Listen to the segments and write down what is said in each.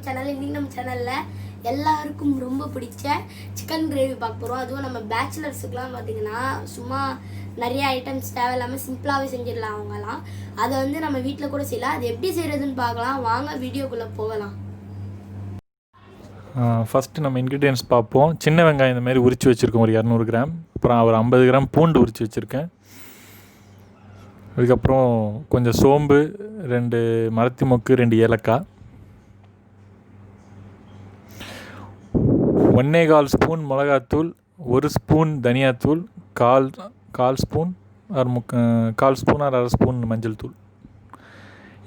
Channel. இன்றைக்கி நம்ம சேனலில் எல்லாருக்கும் ரொம்ப பிடிச்ச சிக்கன் கிரேவி பார்க்க போகிறோம். அதுவும் நம்ம பேச்சுலர்ஸுக்கெலாம் பார்த்திங்கன்னா சும்மா நிறைய ஐட்டம்ஸ் தேவையில்லாமல் சிம்பிளாகவே செஞ்சிடலாம். அவங்கலாம் அதை வந்து நம்ம வீட்டில் கூட செய்யலாம். அது எப்படி செய்கிறதுன்னு பார்க்கலாம். வாங்க வீடியோக்குள்ளே போகலாம். ஃபஸ்ட்டு நம்ம இன்க்ரீடியன்ஸ் பார்ப்போம். சின்ன வெங்காயம் இந்த மாதிரி உரித்து வச்சுருக்கோம், ஒரு 200 கிராம். அப்புறம் ஒரு 50 கிராம் பூண்டு உரித்து வச்சுருக்கேன். அதுக்கப்புறம் கொஞ்சம் சோம்பு, 2 மரத்தி மொக்கு, 2 ஏலக்காய், 1.25 ஸ்பூன் மிளகாத்தூள், 1 ஸ்பூன் தனியாத்தூள், கால் ஸ்பூன் அரை ஸ்பூன் மஞ்சள் தூள்.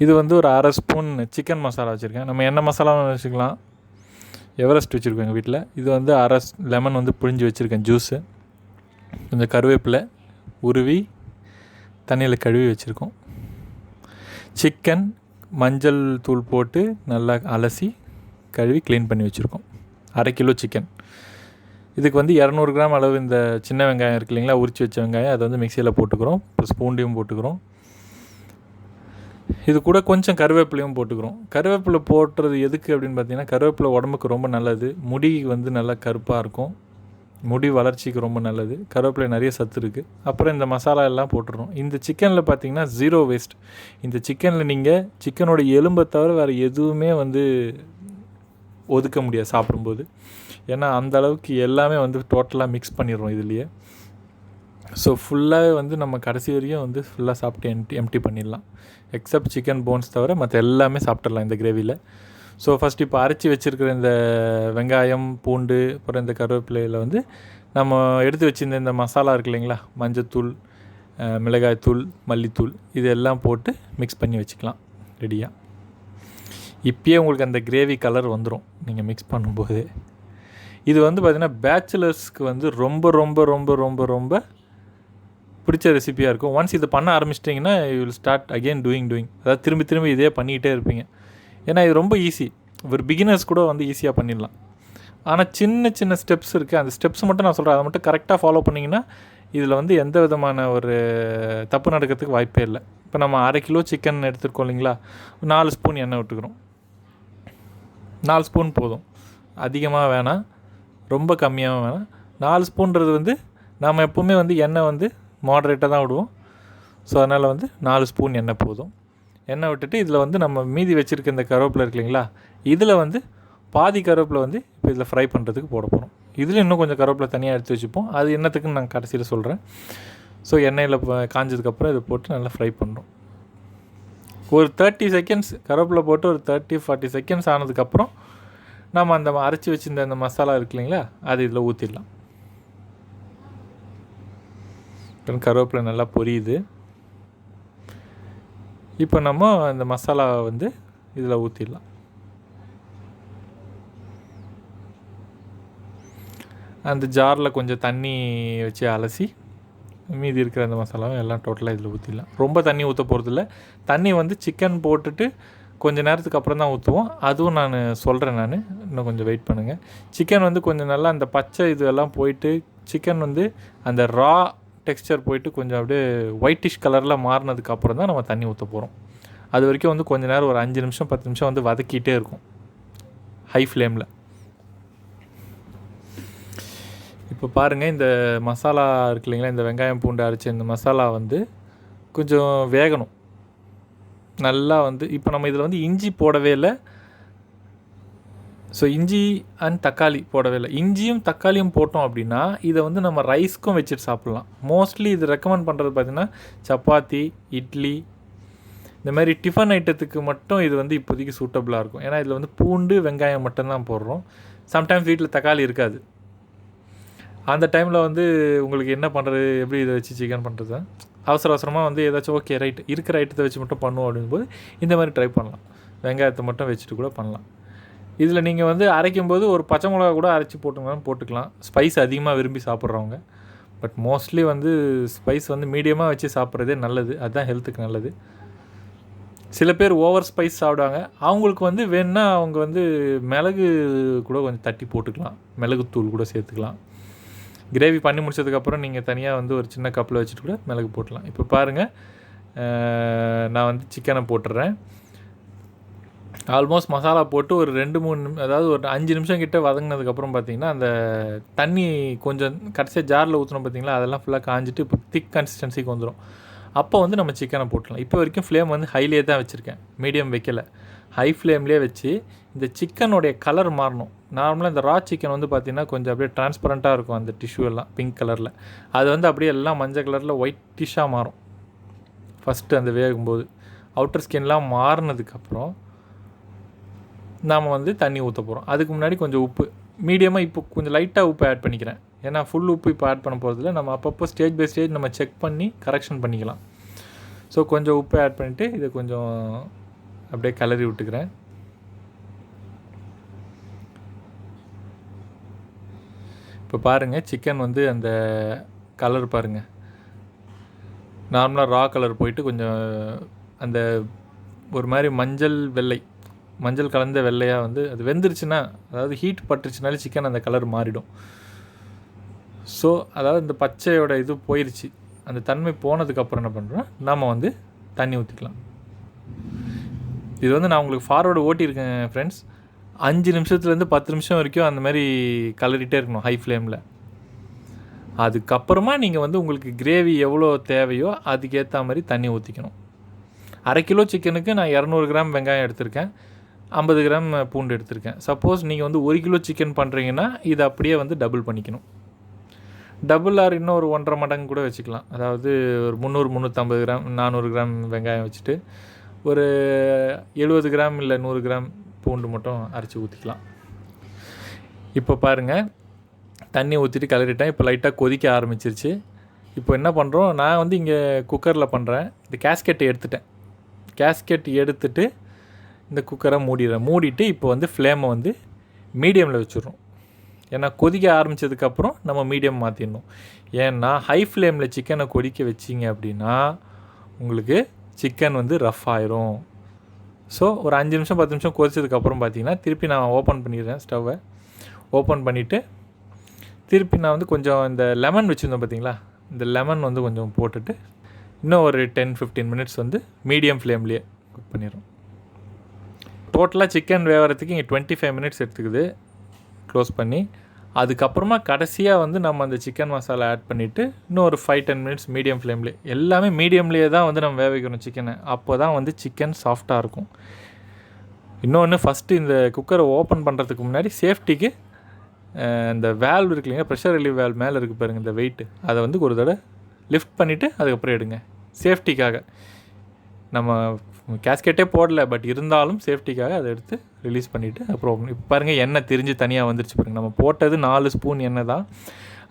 இது வந்து ஒரு அரை ஸ்பூன் சிக்கன் மசாலா வச்சுருக்கேன். நம்ம என்ன மசாலாவும் வச்சுக்கலாம். எவரெஸ்ட் வச்சுருக்கோம் எங்கள் வீட்டில். இது வந்து அரை லெமன் வந்து புழிஞ்சு வச்சுருக்கேன், ஜூஸு. கொஞ்சம் கருவேப்பிலை உருவி தண்ணியில் கழுவி வச்சுருக்கோம். சிக்கன் மஞ்சள் தூள் போட்டு நல்லா அலசி கழுவி க்ளீன் பண்ணி வச்சுருக்கோம். 1/2 கிலோ சிக்கன். இதுக்கு வந்து 200 கிராம் அளவு இந்த சின்ன வெங்காயம் இருக்குது இல்லைங்களா, உரித்து வச்ச வெங்காயம், அதை வந்து மிக்சியில் போட்டுக்கிறோம். ப்ளஸ் பூண்டையும் போட்டுக்கிறோம். இது கூட கொஞ்சம் கருவேப்பிலையும் போட்டுக்கிறோம். கருவேப்பிலை போட்டுறது எதுக்கு அப்படின்னு பார்த்தீங்கன்னா, கருவேப்பிலை உடம்புக்கு ரொம்ப நல்லது. முடி வந்து நல்லா கருப்பாக இருக்கும். முடி வளர்ச்சிக்கு ரொம்ப நல்லது. கருவேப்பிலை நிறைய சத்து இருக்குது. அப்புறம் இந்த மசாலா எல்லாம் போட்டுடுறோம். இந்த சிக்கனில் பார்த்தீங்கன்னா 0 வேஸ்ட். இந்த சிக்கனில் நீங்கள் சிக்கனோட எலும்பை தவிர வேறு எதுவுமே வந்து ஒதுக்க முடியாது சாப்பிடும்போது. ஏன்னா அந்த அளவுக்கு எல்லாமே வந்து டோட்டலாக மிக்ஸ் பண்ணிடுறோம் இதுலேயே. ஸோ ஃபுல்லாகவே வந்து நம்ம கடைசி வரையும் வந்து ஃபுல்லாக சாப்பிட்டு எம்டி பண்ணிடலாம். எக்ஸப்ட் சிக்கன் போன்ஸ் தவிர மற்ற எல்லாமே சாப்பிட்றலாம் இந்த கிரேவியில். ஸோ ஃபஸ்ட் இப்போ அரைச்சி வச்சுருக்கிற இந்த வெங்காயம், பூண்டு, அப்புறம் இந்த கருவேப்பிலையில் வந்து நம்ம எடுத்து வச்சுருந்த இந்த மசாலா இருக்குது இல்லைங்களா, மஞ்சத்தூள், மிளகாய்த்தூள், மல்லித்தூள், இது எல்லாம் போட்டு மிக்ஸ் பண்ணி வச்சுக்கலாம் ரெடியாக. இப்போயே உங்களுக்கு அந்த கிரேவி கலர் வந்துடும் நீங்கள் மிக்ஸ் பண்ணும்போது. இது வந்து பார்த்திங்கன்னா பேச்சுலர்ஸ்க்கு வந்து ரொம்ப ரொம்ப ரொம்ப ரொம்ப ரொம்ப பிடிச்ச ரெசிபியாக இருக்கும். ஒன்ஸ் இது பண்ண ஆரம்பிச்சிட்டிங்கன்னா you will start again doing. அதாவது திரும்பி இதே பண்ணிக்கிட்டே இருப்பீங்க. ஏன்னா இது ரொம்ப ஈஸி. ஒரு பிகினர்ஸ் கூட வந்து ஈஸியாக பண்ணிடலாம். ஆனால் சின்ன ஸ்டெப்ஸ் இருக்குது. அந்த ஸ்டெப்ஸ் மட்டும் நான் சொல்கிறேன், அதை மட்டும் கரெக்டாக ஃபாலோ பண்ணிங்கன்னா இதில் வந்து எந்த விதமான ஒரு தப்பு நடக்கிறதுக்கு வாய்ப்பே இல்லை. இப்போ நம்ம 1/2 கிலோ சிக்கன் எடுத்துருக்கோம் இல்லைங்களா, 4 ஸ்பூன் எண்ணெய் விட்டுக்கிறோம். 4 ஸ்பூன் போதும். அதிகமாக வேணாம், ரொம்ப கம்மியாகவும் வேணாம். 4 ஸ்பூன்றது வந்து நாம் எப்போவுமே வந்து எண்ணெய் வந்து மாடரேட்டாக தான் விடுவோம். ஸோ அதனால் வந்து 4 ஸ்பூன் எண்ணெய் போதும். எண்ணெய் விட்டுட்டு இதில் வந்து நம்ம மீதி வச்சுருக்க இந்த கருவேப்பிலை இருக்கு இல்லைங்களா, இதில் வந்து பாதி கருவேப்பிலை வந்து இப்போ இதில் ஃப்ரை பண்ணுறதுக்கு போட போகிறோம். இதில் இன்னும் கொஞ்சம் கருவேப்பிலை தனியாக எடுத்து வச்சுப்போம். அது என்னத்துக்குன்னு நான் கடைசியில் சொல்கிறேன். ஸோ எண்ணெயில் காஞ்சதுக்கப்புறம் இதை போட்டு நல்லா ஃப்ரை பண்ணுறோம். ஒரு 30 செகண்ட்ஸ் கருவேப்பிலை போட்டு ஒரு 30-40 செகண்ட்ஸ் ஆனதுக்கப்புறம் நம்ம அந்த அரைச்சி வச்சுருந்த அந்த மசாலா இருக்கு இல்லைங்களா, அது இதில் ஊற்றிடலாம். கருவேப்பிலை நல்லா பொரியுது. இப்போ நம்ம இந்த மசாலாவை வந்து இதில் ஊற்றிடலாம். அந்த ஜாரில் கொஞ்சம் தண்ணி வச்சு அலசி மீதி இருக்கிற அந்த மசாலாவை எல்லாம் டோட்டலாக இதில் ஊற்றிடலாம். ரொம்ப தண்ணி ஊற்ற போகிறதில்ல. தண்ணி வந்து சிக்கன் போட்டுட்டு கொஞ்சம் நேரத்துக்கு அப்புறம் தான் ஊற்றுவோம். அதுவும் நான் சொல்கிறேன். இன்னும் கொஞ்சம் வெயிட் பண்ணுங்கள். சிக்கன் வந்து கொஞ்சம் நல்லா அந்த பச்சை இதெல்லாம் போயிட்டு சிக்கன் வந்து அந்த ரா டெக்ஸ்சர் போயிட்டு கொஞ்சம் அப்படியே ஒயிட்டிஷ் கலரில் மாறினதுக்கப்புறம் தான் நம்ம தண்ணி ஊற்ற போகிறோம். அது வரைக்கும் வந்து கொஞ்சம் நேரம் ஒரு 5 நிமிஷம் 10 நிமிஷம் வந்து வதக்கிட்டே இருக்கும் ஹை ஃப்ளேமில். இப்போ பாருங்கள், இந்த மசாலா இருக்கு இல்லைங்களா, இந்த வெங்காயம் பூண்டு அரைச்ச இந்த மசாலா வந்து கொஞ்சம் வேகணும் நல்லா. வந்து இப்போ நம்ம இதில் வந்து இஞ்சி போடவே இல்லை. ஸோ இஞ்சி அண்ட் தக்காளி போடவே இல்லை. இஞ்சியும் தக்காளியும் போட்டோம் அப்படின்னா இதை வந்து நம்ம ரைஸ்க்கும் வச்சுட்டு சாப்பிட்லாம். மோஸ்ட்லி இது ரெக்கமெண்ட் பண்ணுறது பார்த்திங்கன்னா சப்பாத்தி, இட்லி, இந்த மாதிரி டிஃபன் ஐட்டத்துக்கு மட்டும் இது வந்து இப்போதைக்கு சூட்டபுளாக இருக்கும். ஏன்னா இதில் வந்து பூண்டு, வெங்காயம் மட்டும்தான் போடுறோம். சம்டைம்ஸ் வீட்டில் தக்காளி இருக்காது. அந்த டைமில் வந்து உங்களுக்கு என்ன பண்ணுறது, எப்படி இதை வச்சு சிக்கன் பண்ணுறது, அவசரமாக வந்து ஏதாச்சும் ஓகே ரைட் இருக்கிற ஐட்டத்தை வச்சு மட்டும் பண்ணுவோம் அப்படிங்கும்போது இந்த மாதிரி ட்ரை பண்ணலாம். வெங்காயத்தை மட்டும் வச்சுட்டு கூட பண்ணலாம். இதில் நீங்கள் வந்து அரைக்கும்போது ஒரு பச்சை மிளகா கூட அரைச்சி போட்டுக்கலாம். ஸ்பைஸ் அதிகமாக விரும்பி சாப்பிட்றவங்க. பட் மோஸ்ட்லி வந்து ஸ்பைஸ் வந்து மீடியமாக வச்சு சாப்பிட்றதே நல்லது. அதுதான் ஹெல்த்துக்கு நல்லது. சில பேர் ஓவர் ஸ்பைஸ் சாப்பிடுவாங்க. அவங்களுக்கு வந்து வேணுன்னா அவங்க வந்து மிளகு கூட கொஞ்சம் தட்டி போட்டுக்கலாம். மிளகுத்தூள் கூட சேர்த்துக்கலாம். கிரேவி பண்ணி முடிச்சதுக்கப்புறம் நீங்கள் தனியாக வந்து ஒரு சின்ன கப்பில் வச்சுட்டு கூட மிளகு போட்டுடலாம். இப்போ பாருங்கள், நான் வந்து சிக்கனை போட்டுடுறேன். ஆல்மோஸ்ட் மசாலா போட்டு ஒரு 2-3 அதாவது ஒரு 5 நிமிஷம் கிட்ட வதங்கினதுக்கப்புறம் பார்த்திங்கன்னா அந்த தண்ணி கொஞ்சம் கடைசியாக ஜாரில் ஊற்றணும் பார்த்திங்களா, அதெல்லாம் ஃபுல்லாக காஞ்சிட்டு இப்போ திக் கன்சிஸ்டன்சிக்கு வந்துடும். அப்போ வந்து நம்ம சிக்கனை போட்டுடலாம். இப்போ வரைக்கும் ஃப்ளேம் வந்து ஹைலியே தான் வச்சுருக்கேன், மீடியம் வைக்கலை. ஹை ஃப்ளேம்லேயே வச்சு இந்த சிக்கனுடைய கலர் மாறணும். நார்மலாக இந்த ரா சிக்கன் வந்து பார்த்திங்கன்னா கொஞ்சம் அப்படியே டிரான்ஸ்பரண்ட்டாக இருக்கும், அந்த டிஷ்யூ எல்லாம் பிங்க் கலரில். அது வந்து அப்படியே எல்லாம் மஞ்சள் கலரில் ஒயிட் டிஷ்ஷாக மாறும் ஃபஸ்ட்டு அந்த வேகும்போது. அவுட்டர் ஸ்கின்லாம் மாறினதுக்கப்புறம் நாம் வந்து தண்ணி ஊற்ற போகிறோம். அதுக்கு முன்னாடி கொஞ்சம் உப்பு மீடியமாக இப்போ கொஞ்சம் லைட்டாக உப்பு ஆட் பண்ணிக்கிறேன். ஏன்னா ஃபுல் உப்பு இப்போ ஆட் பண்ண போகிறதில்ல, நம்ம அப்பப்போ ஸ்டேஜ் பை ஸ்டேஜ் நம்ம செக் பண்ணி கரெக்ஷன் பண்ணிக்கலாம். ஸோ கொஞ்சம் உப்பு ஆட் பண்ணிவிட்டு இதை கொஞ்சம் அப்படியே கிளறி விட்டுக்கிறேன். இப்போ பாருங்கள் சிக்கன் வந்து அந்த கலர் பாருங்கள், நார்மலாக ரா கலர் போயிட்டு கொஞ்சம் அந்த ஒரு மாதிரி மஞ்சள் கலந்த வெள்ளையாக வந்து அது வெந்துருச்சுன்னா, அதாவது ஹீட் பட்டுருச்சுனாலே சிக்கன் அந்த கலர் மாறிடும். ஸோ அதாவது இந்த பச்சையோட இது போயிடுச்சு, அந்த தன்மை போனதுக்கப்புறம் என்ன பண்ணுறோம், நாம் வந்து தண்ணி ஊற்றிக்கலாம். இது வந்து நான் உங்களுக்கு ஃபார்வர்டு ஓட்டியிருக்கேன் ஃப்ரெண்ட்ஸ். 5 நிமிஷத்துலேருந்து 10 நிமிஷம் வரைக்கும் அந்த மாதிரி கலரிட்டே இருக்கணும் ஹை ஃப்ளேமில். அதுக்கப்புறமா நீங்கள் வந்து உங்களுக்கு கிரேவி எவ்வளோ தேவையோ அதுக்கேற்ற மாதிரி தண்ணி ஊற்றிக்கணும். 1/2 கிலோ சிக்கனுக்கு நான் 200 கிராம் வெங்காயம் எடுத்திருக்கேன், 50 கிராம் பூண்டு எடுத்திருக்கேன். சப்போஸ் நீங்கள் வந்து 1 கிலோ சிக்கன் பண்ணுறீங்கன்னா இதை அப்படியே வந்து டபுள் பண்ணிக்கணும். டபுள் ஆர் இன்னும் ஒரு 1.5 மடங்கு கூட வச்சுக்கலாம். அதாவது ஒரு 300-350 கிராம் 400 கிராம் வெங்காயம் வச்சுட்டு ஒரு 70 கிராம் இல்லை 100 கிராம் பூண்டு மட்டும் அரைச்சி ஊற்றிக்கலாம். இப்போ பாருங்கள் தண்ணி ஊற்றிட்டு கிளறிட்டேன். இப்போ லைட்டாக கொதிக்க ஆரம்பிச்சிருச்சு. இப்போ என்ன பண்ணுறோம், நான் வந்து இங்கே குக்கரில் பண்ணுறேன். இந்த கேஸ்கெட்டை எடுத்துட்டு இந்த குக்கரை மூடிட்டு இப்போ வந்து ஃப்ளேமை வந்து மீடியமில் வச்சுடுறோம். ஏன்னா கொதிக்க ஆரம்பித்ததுக்கப்புறம் நம்ம மீடியம் மாற்றிடணும். ஏன்னா ஹை ஃப்ளேமில் சிக்கனை கொதிக்க வச்சிங்க அப்படின்னா உங்களுக்கு சிக்கன் வந்து ரஃப் ஆயிரும். ஸோ ஒரு 5 நிமிஷம் 10 நிமிஷம் கொதிச்சதுக்கப்புறம் பார்த்தீங்கன்னா திருப்பி நான் ஓப்பன் பண்ணிடுறேன். ஸ்டவ்வை ஓப்பன் பண்ணிவிட்டு திருப்பி நான் வந்து கொஞ்சம் இந்த லெமன் வச்சுருந்தோம் பார்த்தீங்களா, இந்த லெமன் வந்து கொஞ்சம் போட்டுட்டு இன்னும் ஒரு 10-15 மினிட்ஸ் வந்து மீடியம் ஃப்ளேம்லேயே குக் பண்ணிடுறோம். டோட்டலாக சிக்கன் வேகிறதுக்கு இங்கே 25 மினிட்ஸ் எடுத்துக்குது க்ளோஸ் பண்ணி. அதுக்கப்புறமா கடைசியாக வந்து நம்ம அந்த சிக்கன் மசாலா ஆட் பண்ணிவிட்டு இன்னும் ஒரு 5-10 மினிட்ஸ் மீடியம் ஃப்ளேம்லேயே, எல்லாமே மீடியம்லேயே தான் வந்து நம்ம வேக வைக்கணும் சிக்கனை. அப்போ தான் வந்து சிக்கன் சாஃப்டாக இருக்கும். இன்னொன்று ஃபஸ்ட்டு இந்த குக்கரை ஓப்பன் பண்ணுறதுக்கு முன்னாடி சேஃப்டிக்கு இந்த வேல்வ் இருக்கு இல்லைங்க, ப்ரெஷர் ரிலீவ் வேல்வ் மேலே இருக்குது பாருங்கள் இந்த வெயிட்டு, அதை வந்து ஒரு தடவை லிஃப்ட் பண்ணிவிட்டு அதுக்கப்புறம் எடுங்க. சேஃப்டிக்காக நம்ம கேஸ்கெட்டே போடல, பட் இருந்தாலும் சேஃப்டிக்காக அதை எடுத்து ரிலீஸ் பண்ணிவிட்டு அப்புறம் இப்போ பாருங்கள் எண்ணெய் திரிஞ்சு தனியாக வந்துருச்சு பாருங்கள். நம்ம போட்டது 4 ஸ்பூன் எண்ணெய் தான்.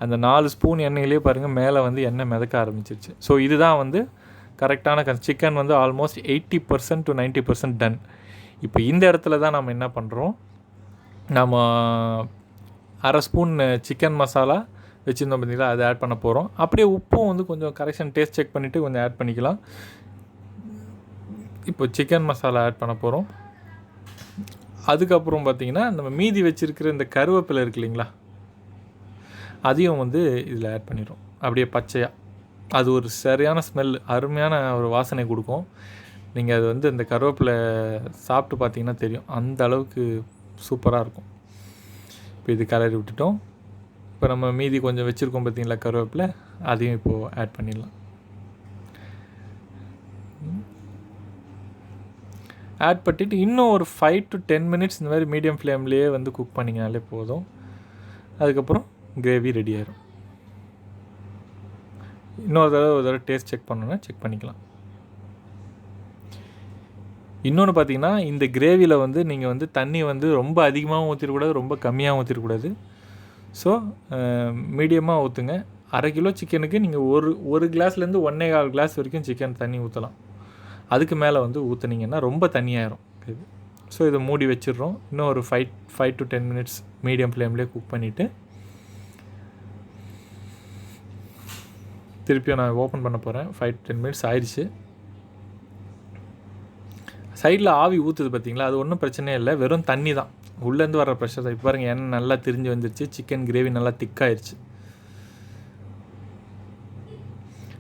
அந்த 4 ஸ்பூன் எண்ணெயிலே பாருங்கள் மேலே வந்து எண்ணெய் மிதக்க ஆரம்பிச்சிருச்சு. ஸோ இதுதான் வந்து கரெக்டான சிக்கன் வந்து ஆல்மோஸ்ட் 80% to 90% டன். இப்போ இந்த இடத்துல தான் நம்ம என்ன பண்ணுறோம், நம்ம 1/2 ஸ்பூன் சிக்கன் மசாலா வச்சுருந்தோம் பார்த்தீங்களா, அதை ஆட் பண்ண போகிறோம். அப்படியே உப்பும் வந்து கொஞ்சம் கரெக்ஷன் டேஸ்ட் செக் பண்ணிவிட்டு கொஞ்சம் ஆட் பண்ணிக்கலாம். இப்போ சிக்கன் மசாலா ஆட் பண்ண போகிறோம். அதுக்கப்புறம் பார்த்திங்கன்னா நம்ம மீதி வச்சுருக்கிற இந்த கருவேப்பிலை இருக்கு இல்லைங்களா, அதையும் வந்து இதில் ஆட் பண்ணிடுறோம். அப்படியே பச்சையாக அது ஒரு சரியான ஸ்மெல், அருமையான ஒரு வாசனை கொடுக்கும். நீங்கள் அது வந்து இந்த கருவேப்பிலை சாப்பிட்டு பார்த்தீங்கன்னா தெரியும், அந்த அளவுக்கு சூப்பராக இருக்கும். இப்போ இது கலரி விட்டுட்டோம். இப்போ நம்ம மீதி கொஞ்சம் வச்சுருக்கோம் பார்த்தீங்களா கருவேப்பிலை, அதையும் இப்போது ஆட் பண்ணிடலாம். ஆட் பண்ணிட்டு இன்னும் ஒரு 5 to 10 மினிட்ஸ் இந்த மாதிரி மீடியம் ஃப்ளேம்லேயே வந்து குக் பண்ணிங்கனாலே போதும். அதுக்கப்புறம் கிரேவி ரெடி ஆயிடும். ஒரு தடவை டேஸ்ட் செக் பண்ணணுன்னா செக் பண்ணிக்கலாம். இன்னொன்று பார்த்தீங்கன்னா இந்த கிரேவியில் வந்து நீங்கள் வந்து தண்ணி வந்து ரொம்ப அதிகமாகவும் ஊற்றிடக்கூடாது, ரொம்ப கம்மியாகவும் ஊற்றிடக்கூடாது. ஸோ மீடியமாக ஊற்றுங்க. 1/2 கிலோ சிக்கனுக்கு நீங்கள் ஒரு கிளாஸ்லேருந்து 1.25 கிளாஸ் வரைக்கும் சிக்கன் தண்ணி ஊற்றலாம். அதுக்கு மேலே வந்து ஊற்றுனீங்கன்னா ரொம்ப தண்ணியாயிரும் இது. ஸோ இதை மூடி வச்சிடுறோம். இன்னும் ஒரு 5 to 10 மினிட்ஸ் மீடியம் ஃப்ளேம்லேயே குக் பண்ணிவிட்டு திருப்பியும் நான் ஓப்பன் பண்ண போகிறேன். 5 to 10 மினிட்ஸ் ஆயிடுச்சு. சைடில் ஆவி ஊற்றுது பார்த்தீங்களா, அது ஒன்றும் பிரச்சனையே இல்லை, வெறும் தண்ணி தான், உள்ளேருந்து வர ப்ரெஷர் தான். இப்போ பாருங்கள் எண்ணெய் நல்லா திரிஞ்சு வந்துருச்சு, சிக்கன் கிரேவி நல்லா திக்காயிருச்சு.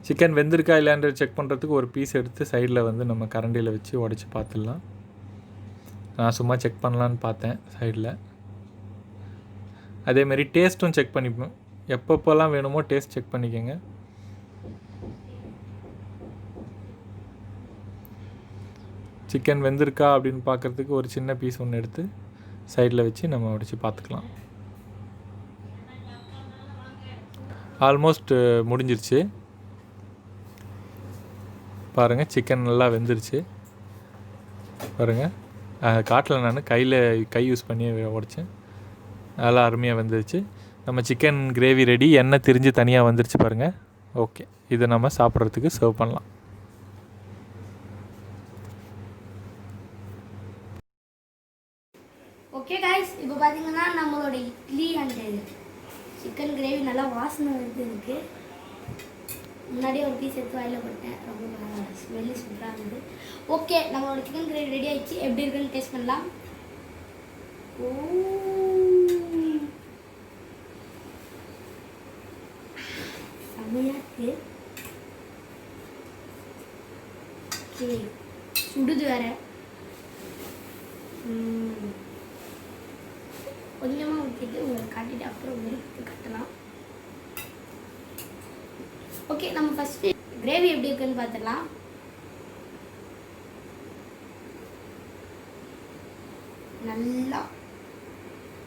சிக்கன் வெந்திருக்கா இல்லையான்ற செக் பண்ணுறதுக்கு ஒரு பீஸ் எடுத்து சைடில் வந்து நம்ம கரண்டியில் வச்சு உடச்சி பார்த்துடலாம். நான் சும்மா செக் பண்ணலான்னு பார்த்தேன் சைடில். அதேமாரி டேஸ்ட்டும் செக் பண்ணிப்பேன். எப்பப்போல்லாம் வேணுமோ டேஸ்ட் செக் பண்ணிக்கோங்க. சிக்கன் வெந்திருக்கா அப்படின்னு பார்க்குறதுக்கு ஒரு சின்ன பீஸ் ஒன்று எடுத்து சைடில் வச்சு நம்ம உடச்சி பார்த்துக்கலாம். ஆல்மோஸ்ட் முடிஞ்சிருச்சு பாருங்கள். சிக்கன் நல்லா வெந்துருச்சு பாருங்கள். காட்டில் நான் கை யூஸ் பண்ணி உடைச்சேன். நல்லா அருமையாக வெந்துருச்சு. நம்ம சிக்கன் கிரேவி ரெடி. எண்ணெய் திரிஞ்சு தனியாக வந்துருச்சு பாருங்கள். ஓகே, இதை நம்ம சாப்பிட்றதுக்கு சர்வ் பண்ணலாம். ஓகே கைஸ், இப்போ பார்த்தீங்கன்னா நம்மளோட இட்லி அண்டு சிக்கன் கிரேவி நல்லா வாசனை வருது. எனக்கு முன்னாடியே ஒரு பீஸ் எடுத்து வாயில் போட்டேன். ரொம்ப ஸ்மெல்லி சூப்பராக இருந்தது. ஓகே, நம்மளோட சிக்கன் கிரேவி ரெடி ஆகிடுச்சு. எப்படி இருக்குன்னு டேஸ்ட் பண்ணலாம். ஓ, செம்மையாக இருக்கு. ஓகே, சுடுது வேற. கொஞ்சமாக ஊற்றிட்டு உங்களுக்கு காட்டிட்டு அப்புறம் வெறுப்பு கட்டலாம். ஓகே, நம்ம ஃபஸ்ட்டு கிரேவி எப்படி இருக்குன்னு பார்த்துடலாம். நல்லா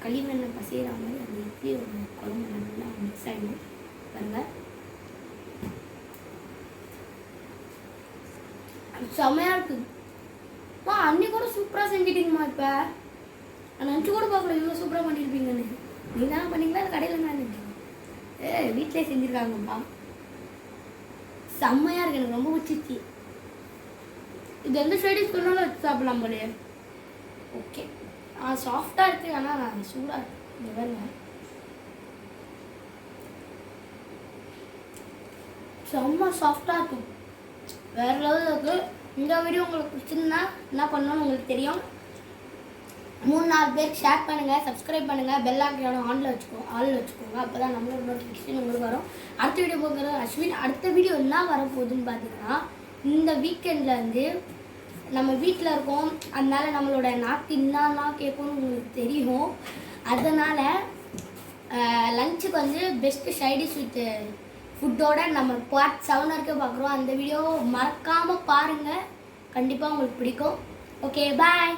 களிமண்ணை பசைகிற மாதிரி அந்த இட்லியோட குழம்பு நல்லா மிக்ஸ் ஆகிடும் பாருங்க. செம்மையாக இருக்குது. அன்னைக்கு கூட சூப்பராக செஞ்சிட்டீங்கம்மா. இப்போ நான் நினச்சி கூட பார்க்கல இவ்வளோ சூப்பராக பண்ணியிருப்பீங்கன்னு. நீ தானே பண்ணீங்களா அது கடையில் தான் வீட்டிலே செஞ்சுருக்காங்கப்பா. செம்மையாக இருக்கு. எனக்கு ரொம்ப பிடிச்சிச்சு. இது எந்த சைடிஷ் பண்ணாலும் வச்சு சாப்பிடலாம் போலையே. ஓகே, சாஃப்டாக இருக்குது. ஆனால் நான் சூடாக இருக்கு பாருங்க. செம்ம சாஃப்டாக இருக்கும். வேறு லெவலில் இருக்குது. இந்த வீடியோ உங்களுக்கு பிடிச்சிருந்தா என்ன பண்ணணும்னு உங்களுக்கு தெரியும். 3-4 பேருக்கு ஷேர் பண்ணுங்கள், சப்ஸ்கிரைப் பண்ணுங்கள், பெல் ஐக்கானை ஆனில் வச்சுக்கோங்க. அப்போ தான் நம்மளோட நோட்டிஃபிகேஷன் உங்களுக்கு வரும். அடுத்த வீடியோ பார்க்குறது அஸ்வின். அடுத்த வீடியோ என்ன வரப்போகுதுன்னு பார்த்தீங்கன்னா, இந்த வீக்கெண்டில் வந்து நம்ம வீட்டில் இருக்கோம். அதனால நம்மளோட நாக்கு என்னன்னா கேட்கணும்னு உங்களுக்கு தெரியும். அதனால் லஞ்சுக்கு வந்து பெஸ்ட்டு சைடிஷ் வித் ஃபுட்டோட நம்ம பார்ட் 7 வரைக்கும் பார்க்குறோம். அந்த வீடியோ மறக்காமல் பாருங்கள், கண்டிப்பாக உங்களுக்கு பிடிக்கும். ஓகே, பாய்.